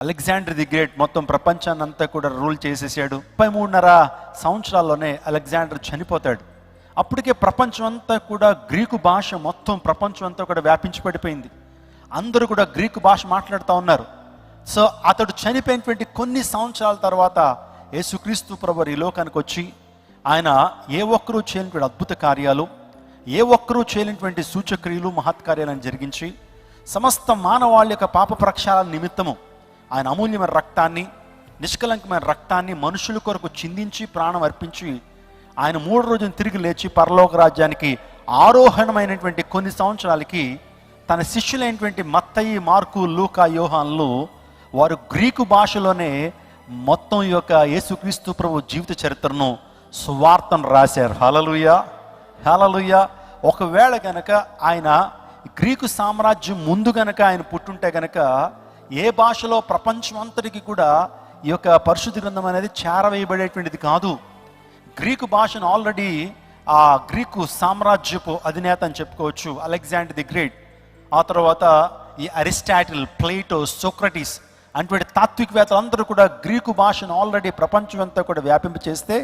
Alexander the great మొత్తం ప్రపంచాన్ని అంతా కూడా రూల్ చేసేసాడు. 33.5 సంవత్సరాల్లోనే అలెగ్జాండర్ చనిపోతాడు. అప్పటికే ప్రపంచం అంతా కూడా గ్రీకు భాష మొత్తం ప్రపంచం అంతా కూడా వ్యాపించి పడిపోయింది. అందరూ కూడా గ్రీకు భాష మాట్లాడుతూ ఉన్నారు. సో అతడు చనిపోయినటువంటి కొన్ని సంవత్సరాల తర్వాత యేసుక్రీస్తు ప్రభువు ఈ లోకానికి వచ్చి ఆయన ఏ ఒక్కరూ చేయనటువంటి అద్భుత కార్యాలు, ఏ ఒక్కరూ చేయనటువంటి సూచక్రియలు, మహత్కార్యాలను జరిగించి సమస్త మానవాళి యొక్క పాప ప్రక్షాళన నిమిత్తము ఆయన అమూల్యమైన రక్తాన్ని, నిష్కలంకమైన రక్తాన్ని మనుషుల కొరకు చిందించి ప్రాణం అర్పించి ఆయన 3 రోజులు తిరిగి లేచి పరలోక రాజ్యానికి ఆరోహణమైనటువంటి కొన్ని సంవత్సరాలకి తన శిష్యులైనటువంటి మత్తయి, మార్కు, లూకా, యోహాన్లు వారు గ్రీకు భాషలోనే మొత్తం ఈ యొక్క యేసుక్రీస్తు ప్రభు జీవిత చరిత్రను, సువార్తను రాశారు. హల్లెలూయా, హల్లెలూయా. ఒకవేళ గనక ఆయన గ్రీకు సామ్రాజ్యం ముందు గనక ఆయన పుట్టుంటే గనక ఏ భాషలో ప్రపంచం అంతటికి కూడా ఈ యొక్క పరిశుద్ధ గ్రంథం అనేది చేరవేయబడేటువంటిది కాదు. గ్రీకు భాషను ఆల్రెడీ ఆ గ్రీకు సామ్రాజ్యపు అధినేత అని చెప్పుకోవచ్చు అలెగ్జాండర్ ది గ్రేట్. ఆ తర్వాత ఈ అరిస్టాటిల్, ప్లేటో, సోక్రటీస్ అటువంటి తాత్వికవేత్తలు అందరూ కూడా గ్రీకు భాషను ఆల్రెడీ ప్రపంచం అంతా కూడా వ్యాపింపచేస్తే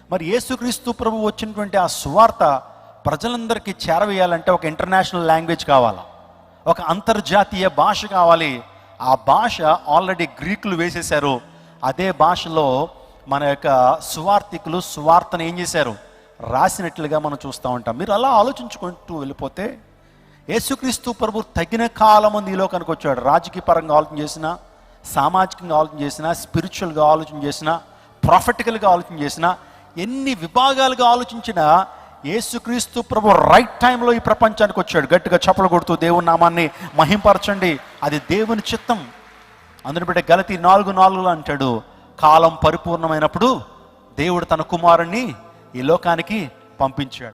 మరి యేసుక్రీస్తు ప్రభు వచ్చినటువంటి ఆ సువార్త ప్రజలందరికీ చేరవేయాలంటే ఒక ఇంటర్నేషనల్ లాంగ్వేజ్ కావాలి, ఒక అంతర్జాతీయ భాష కావాలి. ఆ భాష ఆల్రెడీ గ్రీకులు వేసేశారు. అదే భాషలో మన యొక్క సువార్థికులు సువార్తను ఏం చేశారు, రాసినట్లుగా మనం చూస్తూ ఉంటాం. మీరు అలా ఆలోచించుకుంటూ వెళ్ళిపోతే యేసుక్రీస్తు ప్రభు తగిన కాలం ఈ లోకానికి వచ్చాడు. రాజకీయ పరంగా ఆలోచన చేసినా, సామాజికంగా ఆలోచన చేసినా, స్పిరిచువల్గా ఆలోచన చేసినా, ప్రాఫిటికల్గా ఆలోచన చేసినా, ఎన్ని విభాగాలుగా ఆలోచించినా యేసుక్రీస్తు ప్రభు రైట్ టైంలో ఈ ప్రపంచానికి వచ్చాడు. గట్టిగా చప్పలు కొడుతూ దేవుని నామాన్ని మహింపరచండి. అది దేవుని చిత్తం. అందుని బట్టి గలతీ 4:4 అంటాడు, కాలం పరిపూర్ణమైనప్పుడు దేవుడు తన కుమారుణ్ణి ఈ లోకానికి పంపించాడు.